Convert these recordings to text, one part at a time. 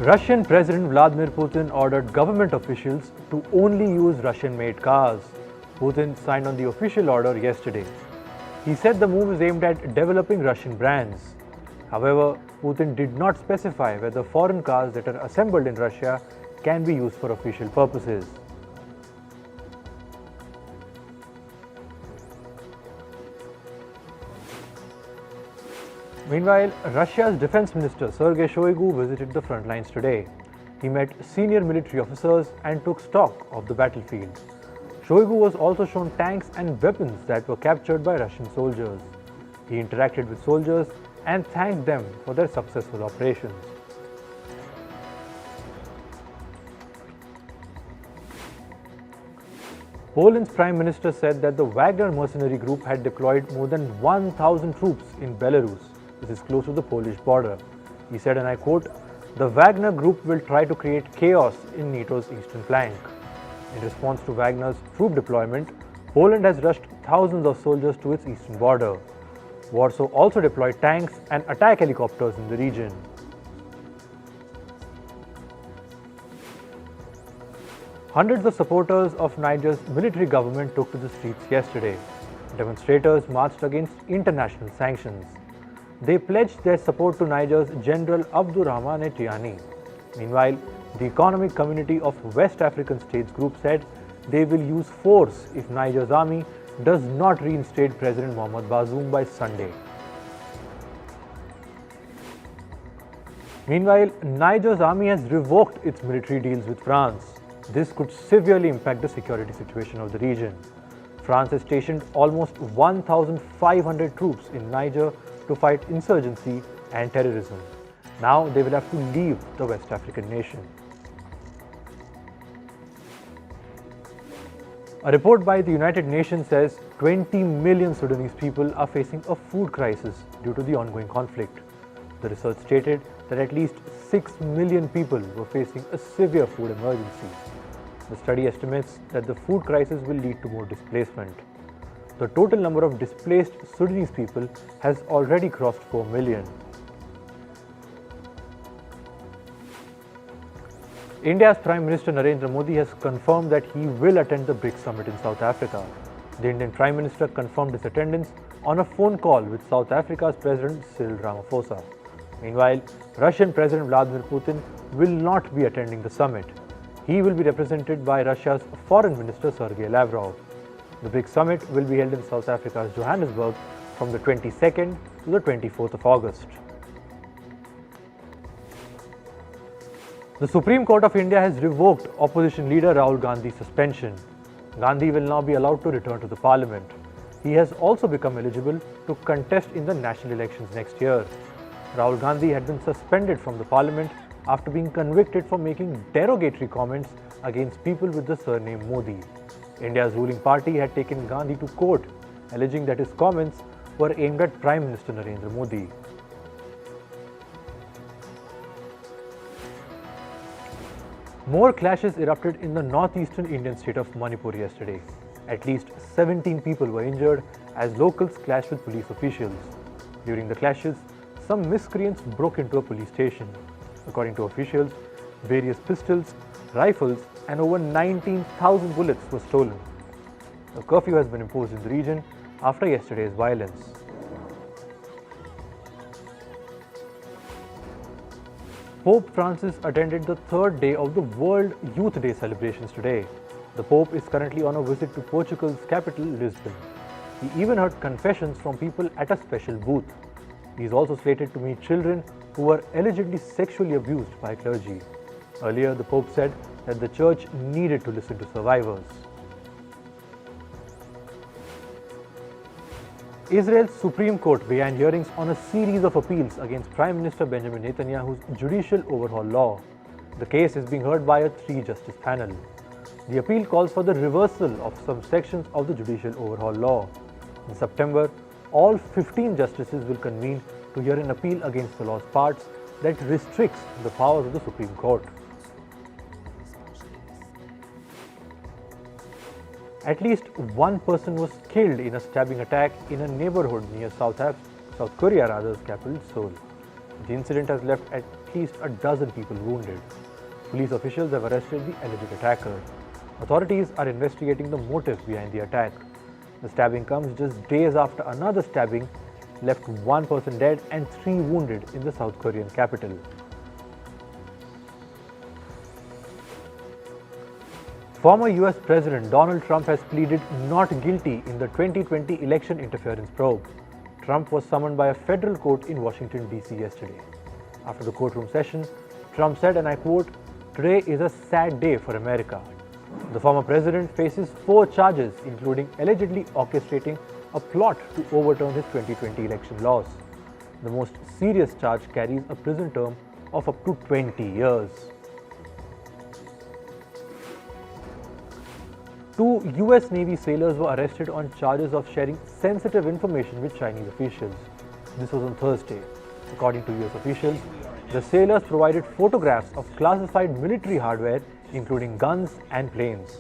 Russian President Vladimir Putin ordered government officials to only use Russian-made cars. Putin signed on the official order yesterday. He said the move is aimed at developing Russian brands. However, Putin did not specify whether foreign cars that are assembled in Russia can be used for official purposes. Meanwhile, Russia's defense minister Sergei Shoigu visited the front lines today. He met senior military officers and took stock of the battlefield. Shoigu was also shown tanks and weapons that were captured by Russian soldiers. He interacted with soldiers and thanked them for their successful operations. Poland's Prime Minister said that the Wagner mercenary group had deployed more than 1,000 troops in Belarus. This is close to the Polish border. He said, and I quote, "The Wagner group will try to create chaos in NATO's eastern flank." In response to Wagner's troop deployment, Poland has rushed thousands of soldiers to its eastern border. Warsaw also deployed tanks and attack helicopters in the region. Hundreds of supporters of Niger's military government took to the streets yesterday. Demonstrators marched against international sanctions. They pledged their support to Niger's General Abdourahmane Tiani. Meanwhile, the Economic Community of West African States group said they will use force if Niger's army does not reinstate President Mohamed Bazoum by Sunday. Meanwhile, Niger's army has revoked its military deals with France. This could severely impact the security situation of the region. France has stationed almost 1,500 troops in Niger to fight insurgency and terrorism. Now they will have to leave the West African nation. A report by the United Nations says 20 million Sudanese people are facing a food crisis due to the ongoing conflict. The research stated that at least 6 million people were facing a severe food emergency. The study estimates that the food crisis will lead to more displacement. The total number of displaced Sudanese people has already crossed 4 million. India's Prime Minister Narendra Modi has confirmed that he will attend the BRICS summit in South Africa. The Indian Prime Minister confirmed his attendance on a phone call with South Africa's President Cyril Ramaphosa. Meanwhile, Russian President Vladimir Putin will not be attending the summit. He will be represented by Russia's Foreign Minister Sergei Lavrov. The BRICS summit will be held in South Africa's Johannesburg from the 22nd to the 24th of August. The Supreme Court of India has revoked opposition leader Rahul Gandhi's suspension. Gandhi will now be allowed to return to the parliament. He has also become eligible to contest in the national elections next year. Rahul Gandhi had been suspended from the parliament after being convicted for making derogatory comments against people with the surname Modi. India's ruling party had taken Gandhi to court, alleging that his comments were aimed at Prime Minister Narendra Modi. More clashes erupted in the northeastern Indian state of Manipur yesterday. At least 17 people were injured as locals clashed with police officials. During the clashes, some miscreants broke into a police station. According to officials, various pistols, rifles, and over 19,000 bullets were stolen. A curfew has been imposed in the region after yesterday's violence. Pope Francis attended the third day of the World Youth Day celebrations today. The Pope is currently on a visit to Portugal's capital, Lisbon. He even heard confessions from people at a special booth. He is also slated to meet children who were allegedly sexually abused by clergy. Earlier, the Pope said that the Church needed to listen to survivors. Israel's Supreme Court began hearings on a series of appeals against Prime Minister Benjamin Netanyahu's judicial overhaul law. The case is being heard by a 3-justice panel. The appeal calls for the reversal of some sections of the judicial overhaul law. In September, all 15 justices will convene to hear an appeal against the law's parts that restricts the powers of the Supreme Court. At least one person was killed in a stabbing attack in a neighborhood near South Korea's capital, Seoul. The incident has left at at least a dozen people wounded. Police officials have arrested the alleged attacker. Authorities are investigating the motive behind the attack. The stabbing comes just days after another stabbing left one person dead and 3 wounded in the South Korean capital. Former US President Donald Trump has pleaded not guilty in the 2020 election interference probe. Trump was summoned by a federal court in Washington, D.C. yesterday. After the courtroom session, Trump said, and I quote, "Today is a sad day for America." The former president faces 4 charges, including allegedly orchestrating a plot to overturn his 2020 election loss. The most serious charge carries a prison term of up to 20 years. 2 US Navy sailors were arrested on charges of sharing sensitive information with Chinese officials. This was on Thursday. According to US officials, the sailors provided photographs of classified military hardware, including guns and planes.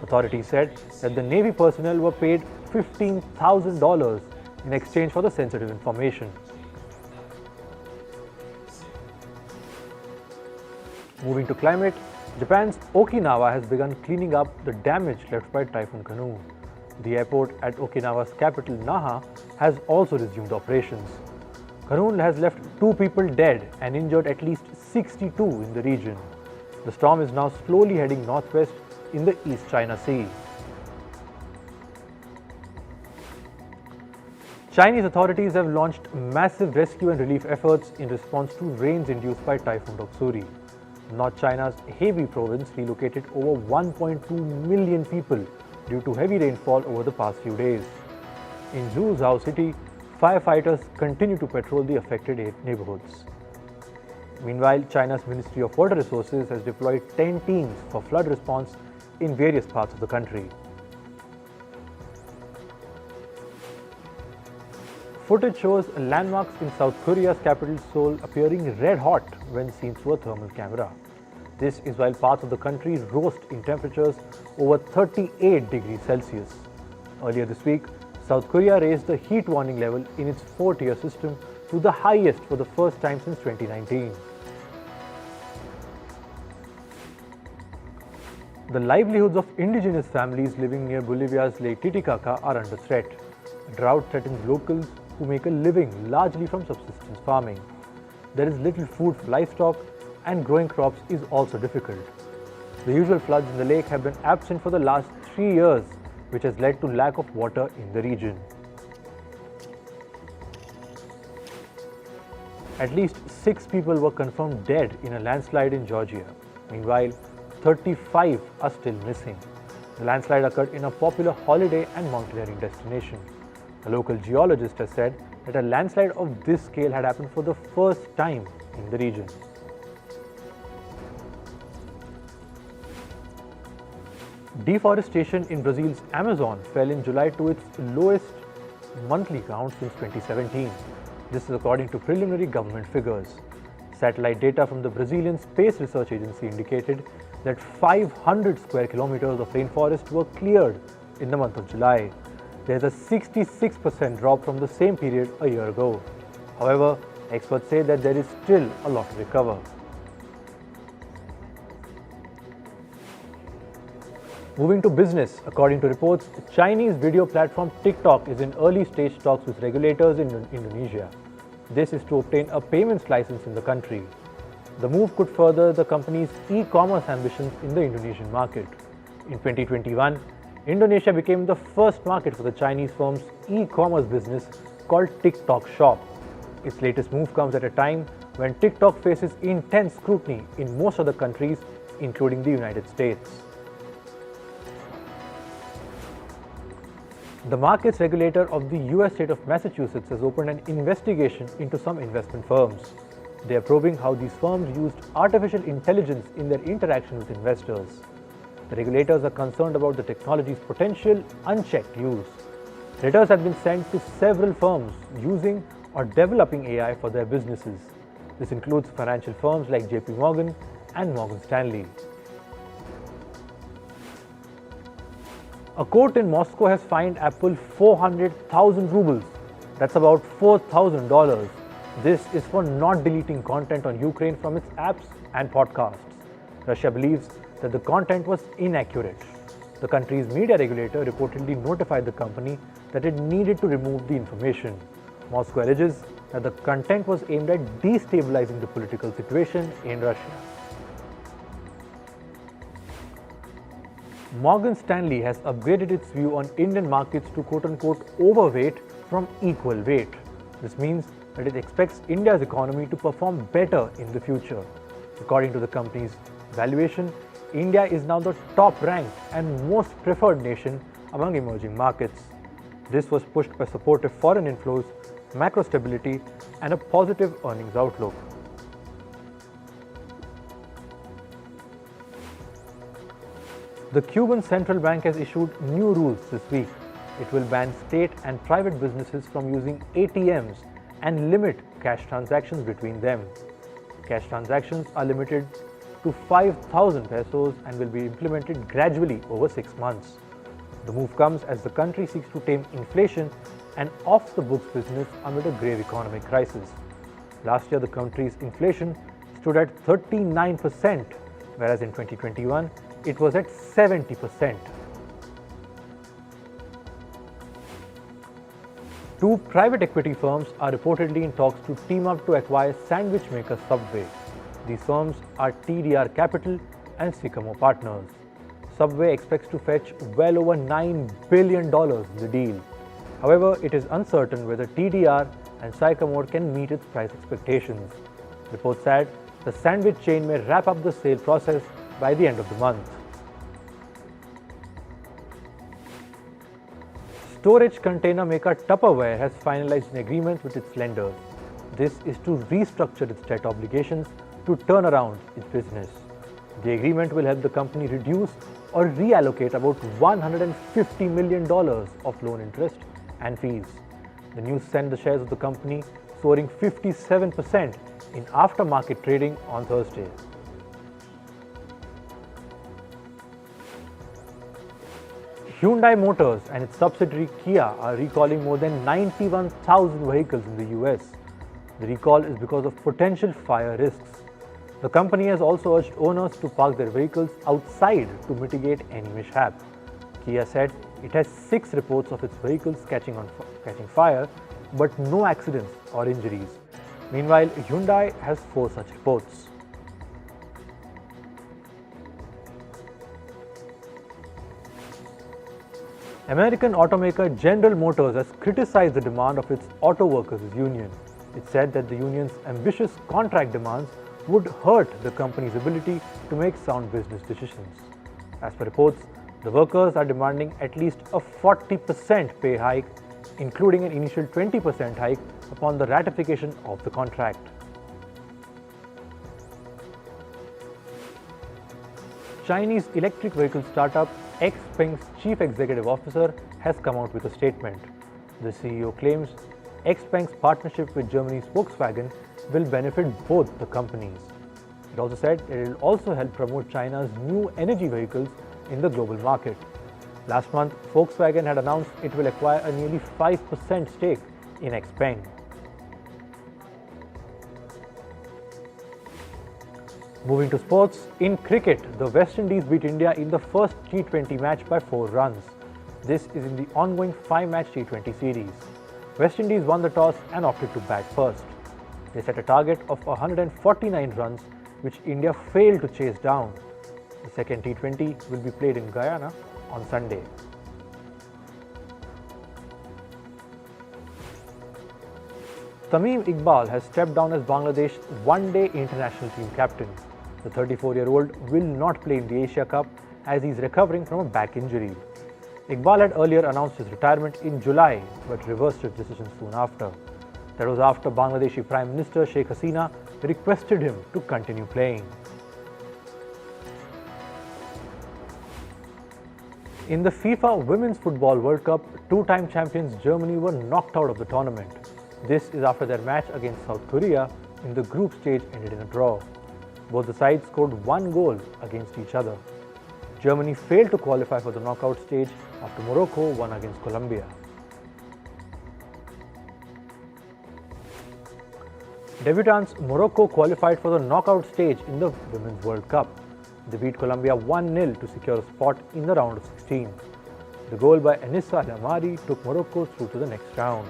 Authorities said that the Navy personnel were paid $15,000 in exchange for the sensitive information. Moving to climate, Japan's Okinawa has begun cleaning up the damage left by Typhoon Kanu. The airport at Okinawa's capital, Naha, has also resumed operations. Kanu has left 2 people dead and injured at least 62 in the region. The storm is now slowly heading northwest in the East China Sea. Chinese authorities have launched massive rescue and relief efforts in response to rains induced by Typhoon Doksuri. North China's Hebei province relocated over 1.2 million people due to heavy rainfall over the past few days. In Zhuzhou city, firefighters continue to patrol the affected 8 neighborhoods. Meanwhile, China's Ministry of Water Resources has deployed 10 teams for flood response in various parts of the country. Footage shows landmarks in South Korea's capital Seoul appearing red hot when seen through a thermal camera. This is while parts of the country roast in temperatures over 38 degrees Celsius. Earlier this week, South Korea raised the heat warning level in its 4-tier system to the highest for the first time since 2019. The livelihoods of indigenous families living near Bolivia's Lake Titicaca are under threat. Drought threatens locals who make a living largely from subsistence farming. There is little food for livestock, and growing crops is also difficult. The usual floods in the lake have been absent for the last 3 years, which has led to lack of water in the region. At least 6 people were confirmed dead in a landslide in Georgia. Meanwhile, 35 are still missing. The landslide occurred in a popular holiday and mountaineering destination. A local geologist has said that a landslide of this scale had happened for the first time in the region. Deforestation in Brazil's Amazon fell in July to its lowest monthly count since 2017. This is according to preliminary government figures. Satellite data from the Brazilian Space Research Agency indicated that 500 square kilometers of rainforest were cleared in the month of July. There is a 66% drop from the same period a year ago. However, experts say that there is still a lot to recover. Moving to business, according to reports, Chinese video platform TikTok is in early stage talks with regulators in Indonesia. This is to obtain a payments license in the country. The move could further the company's e-commerce ambitions in the Indonesian market. In 2021, Indonesia became the first market for the Chinese firm's e-commerce business called TikTok Shop. Its latest move comes at a time when TikTok faces intense scrutiny in most other countries, including the United States. The markets regulator of the US state of Massachusetts has opened an investigation into some investment firms. They are probing how these firms used artificial intelligence in their interaction with investors. The regulators are concerned about the technology's potential unchecked use. Letters have been sent to several firms using or developing AI for their businesses. This includes financial firms like JP Morgan and Morgan Stanley. A court in Moscow has fined Apple 400,000 rubles, that's about $4,000, This is for not deleting content on Ukraine from its apps and podcasts. Russia believes that the content was inaccurate. The country's media regulator reportedly notified the company that it needed to remove the information. Moscow alleges that the content was aimed at destabilizing the political situation in Russia. Morgan Stanley has upgraded its view on Indian markets to quote-unquote overweight from equal weight. This means that it expects India's economy to perform better in the future. According to the company's valuation, India is now the top-ranked and most preferred nation among emerging markets. This was pushed by supportive foreign inflows, macro stability, and a positive earnings outlook. The Cuban central bank has issued new rules this week. It will ban state and private businesses from using ATMs and limit cash transactions between them. Cash transactions are limited to 5,000 pesos and will be implemented gradually over 6 months. The move comes as the country seeks to tame inflation and off-the-books business amid a grave economic crisis. Last year, the country's inflation stood at 39%, whereas in 2021, it was at 70%. Two private equity firms are reportedly in talks to team up to acquire sandwich maker Subway. These firms are TDR Capital and Sycamore Partners. Subway expects to fetch well over $9 billion in the deal. However, it is uncertain whether TDR and Sycamore can meet its price expectations. Reports said the sandwich chain may wrap up the sale process by the end of the month. Storage container maker Tupperware has finalized an agreement with its lenders. This is to restructure its debt obligations to turn around its business. The agreement will help the company reduce or reallocate about $150 million of loan interest and fees. The news sent the shares of the company soaring 57% in aftermarket trading on Thursday. Hyundai Motors and its subsidiary Kia are recalling more than 91,000 vehicles in the US. The recall is because of potential fire risks. The company has also urged owners to park their vehicles outside to mitigate any mishap. Kia said it has 6 reports of its vehicles catching fire, but no accidents or injuries. Meanwhile, Hyundai has 4 such reports. American automaker General Motors has criticized the demand of its auto workers' union. It said that the union's ambitious contract demands would hurt the company's ability to make sound business decisions. As per reports, the workers are demanding at least a 40% pay hike, including an initial 20% hike upon the ratification of the contract. Chinese electric vehicle startup Xpeng's chief executive officer has come out with a statement. The CEO claims Xpeng's partnership with Germany's Volkswagen will benefit both the companies. It also said it will also help promote China's new energy vehicles in the global market. Last month, Volkswagen had announced it will acquire a nearly 5% stake in Xpeng. Moving to sports, in cricket, the West Indies beat India in the first T20 match by 4 runs. This is in the ongoing 5-match T20 series. West Indies won the toss and opted to bat first. They set a target of 149 runs, which India failed to chase down. The second T20 will be played in Guyana on Sunday. Tamim Iqbal has stepped down as Bangladesh's one-day international team captain. The 34-year-old will not play in the Asia Cup as he is recovering from a back injury. Iqbal had earlier announced his retirement in July but reversed his decision soon after. That was after Bangladeshi Prime Minister Sheikh Hasina requested him to continue playing. In the FIFA Women's Football World Cup, 2-time champions Germany were knocked out of the tournament. This is after their match against South Korea in the group stage ended in a draw. Both the sides scored 1 goal against each other. Germany failed to qualify for the knockout stage after Morocco won against Colombia. Debutants Morocco qualified for the knockout stage in the Women's World Cup. They beat Colombia 1-0 to secure a spot in the round of 16. The goal by Anissa El Amari took Morocco through to the next round.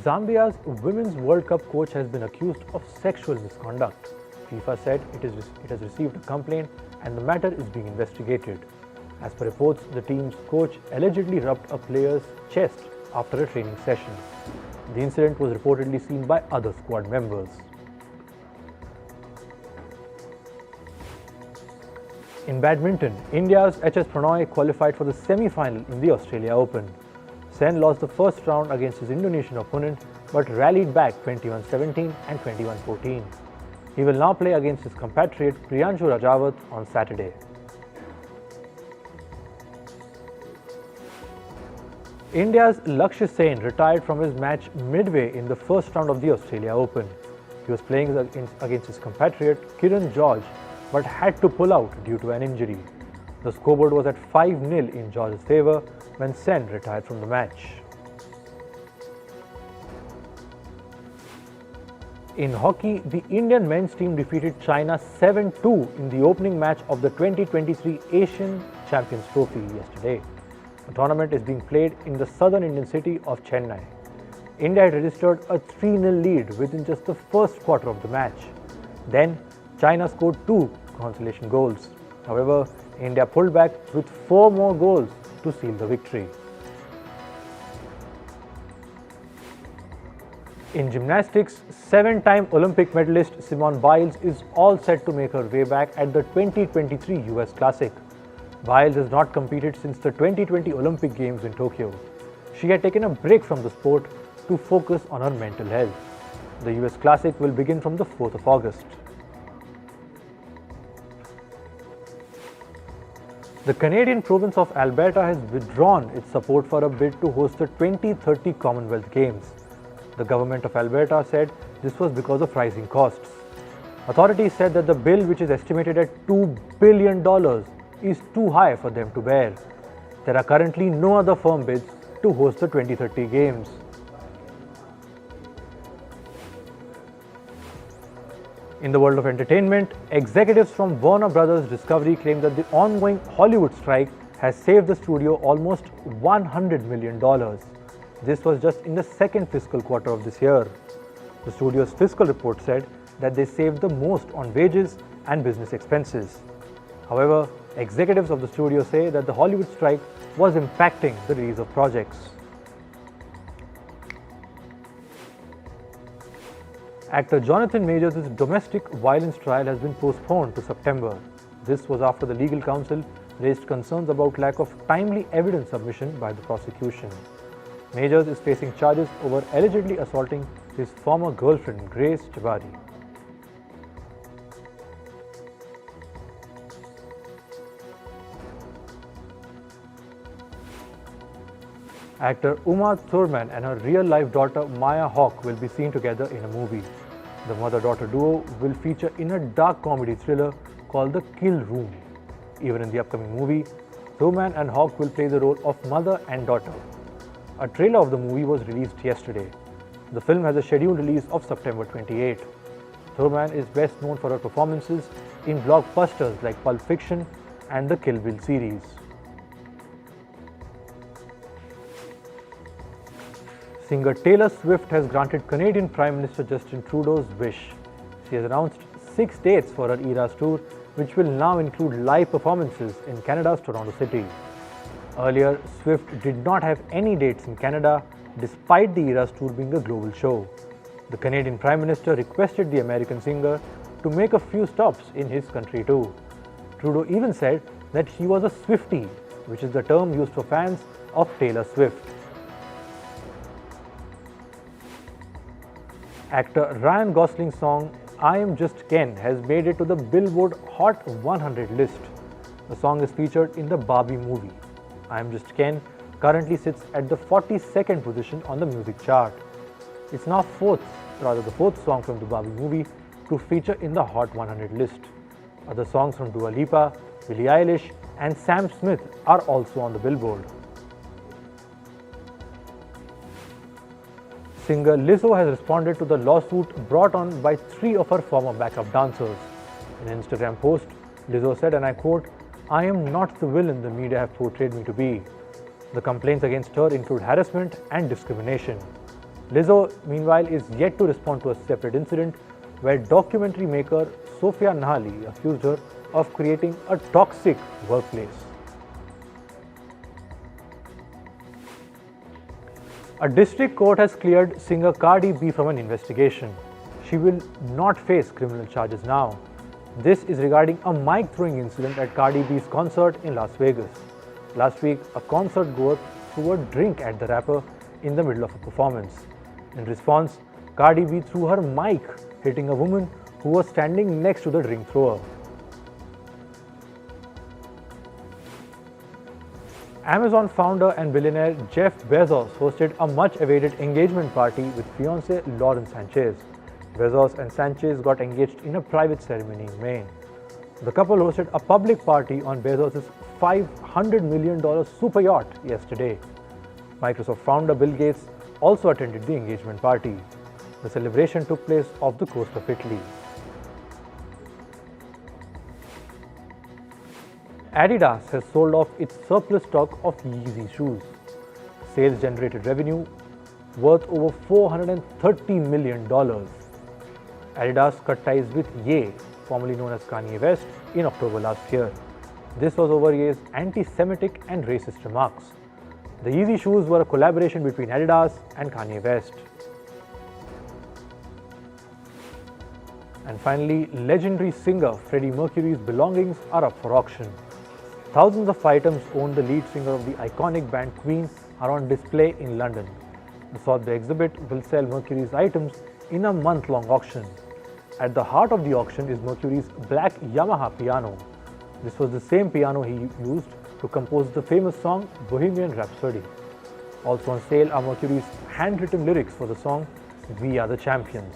Zambia's Women's World Cup coach has been accused of sexual misconduct. FIFA said it has received a complaint and the matter is being investigated. As per reports, the team's coach allegedly rubbed a player's chest after a training session. The incident was reportedly seen by other squad members. In badminton, India's HS Prannoy qualified for the semi-final in the Australia Open. Sen lost the first round against his Indonesian opponent but rallied back 21-17 and 21-14. He will now play against his compatriot Priyanshu Rajawat on Saturday. India's Lakshya Sen retired from his match midway in the first round of the Australia Open. He was playing against his compatriot Kiran George but had to pull out due to an injury. The scoreboard was at 5-0 in George's favour when Sen retired from the match. In hockey, the Indian men's team defeated China 7-2 in the opening match of the 2023 Asian Champions Trophy yesterday. The tournament is being played in the southern Indian city of Chennai. India had registered a 3-0 lead within just the first quarter of the match. Then, China scored 2 consolation goals. However, India pulled back with 4 more goals to seal the victory. In gymnastics, 7-time Olympic medalist Simone Biles is all set to make her way back at the 2023 US Classic. Biles has not competed since the 2020 Olympic Games in Tokyo. She had taken a break from the sport to focus on her mental health. The US Classic will begin from the 4th of August. The Canadian province of Alberta has withdrawn its support for a bid to host the 2030 Commonwealth Games. The government of Alberta said this was because of rising costs. Authorities said that the bill, which is estimated at $2 billion, is too high for them to bear. There are currently no other firm bids to host the 2030 Games. In the world of entertainment, executives from Warner Brothers Discovery claim that the ongoing Hollywood strike has saved the studio almost $100 million. This was just in the second fiscal quarter of this year. The studio's fiscal report said that they saved the most on wages and business expenses. However, executives of the studio say that the Hollywood strike was impacting the release of projects. Actor Jonathan Majors' domestic violence trial has been postponed to September. This was after the legal counsel raised concerns about lack of timely evidence submission by the prosecution. Majors is facing charges over allegedly assaulting his former girlfriend Grace Jabari. Actor Uma Thurman and her real-life daughter Maya Hawke will be seen together in a movie. The mother-daughter duo will feature in a dark comedy thriller called The Kill Room. Even in the upcoming movie, Thurman and Hawke will play the role of mother and daughter. A trailer of the movie was released yesterday. The film has a scheduled release of September 28. Thurman is best known for her performances in blockbusters like Pulp Fiction and the Kill Bill series. Singer Taylor Swift has granted Canadian Prime Minister Justin Trudeau's wish. She has announced 6 dates for her Eras tour, which will now include live performances in Canada's Toronto City. Earlier, Swift did not have any dates in Canada, despite the Eras tour being a global show. The Canadian Prime Minister requested the American singer to make a few stops in his country too. Trudeau even said that he was a Swiftie, which is the term used for fans of Taylor Swift. Actor Ryan Gosling's song I Am Just Ken has made it to the Billboard Hot 100 list. The song is featured in the Barbie movie. I Am Just Ken currently sits at the 42nd position on the music chart. It's now the fourth song from the Barbie movie to feature in the Hot 100 list. Other songs from Dua Lipa, Billie Eilish and Sam Smith are also on the Billboard. Singer Lizzo has responded to the lawsuit brought on by 3 of her former backup dancers. In an Instagram post, Lizzo said, and I quote, "I am not the villain the media have portrayed me to be." The complaints against her include harassment and discrimination. Lizzo, meanwhile, is yet to respond to a separate incident where documentary maker Sofia Nahali accused her of creating a toxic workplace. A district court has cleared singer Cardi B from an investigation. She will not face criminal charges now. This is regarding a mic throwing incident at Cardi B's concert in Las Vegas. Last week, a concert goer threw a drink at the rapper in the middle of a performance. In response, Cardi B threw her mic, hitting a woman who was standing next to the drink thrower. Amazon founder and billionaire Jeff Bezos hosted a much-awaited engagement party with fiancée Lauren Sanchez. Bezos and Sanchez got engaged in a private ceremony in May. The couple hosted a public party on Bezos' $500 million super yacht yesterday. Microsoft founder Bill Gates also attended the engagement party. The celebration took place off the coast of Italy. Adidas has sold off its surplus stock of Yeezy shoes. Sales generated revenue worth over $430 million. Adidas cut ties with Ye, formerly known as Kanye West, in October last year. This was over Ye's anti-Semitic and racist remarks. The Yeezy shoes were a collaboration between Adidas and Kanye West. And finally, legendary singer Freddie Mercury's belongings are up for auction. Thousands of items owned the lead singer of the iconic band Queen are on display in London. The Sotheby exhibit will sell Mercury's items in a month-long auction. At the heart of the auction is Mercury's black Yamaha piano. This was the same piano he used to compose the famous song Bohemian Rhapsody. Also on sale are Mercury's handwritten lyrics for the song We Are the Champions.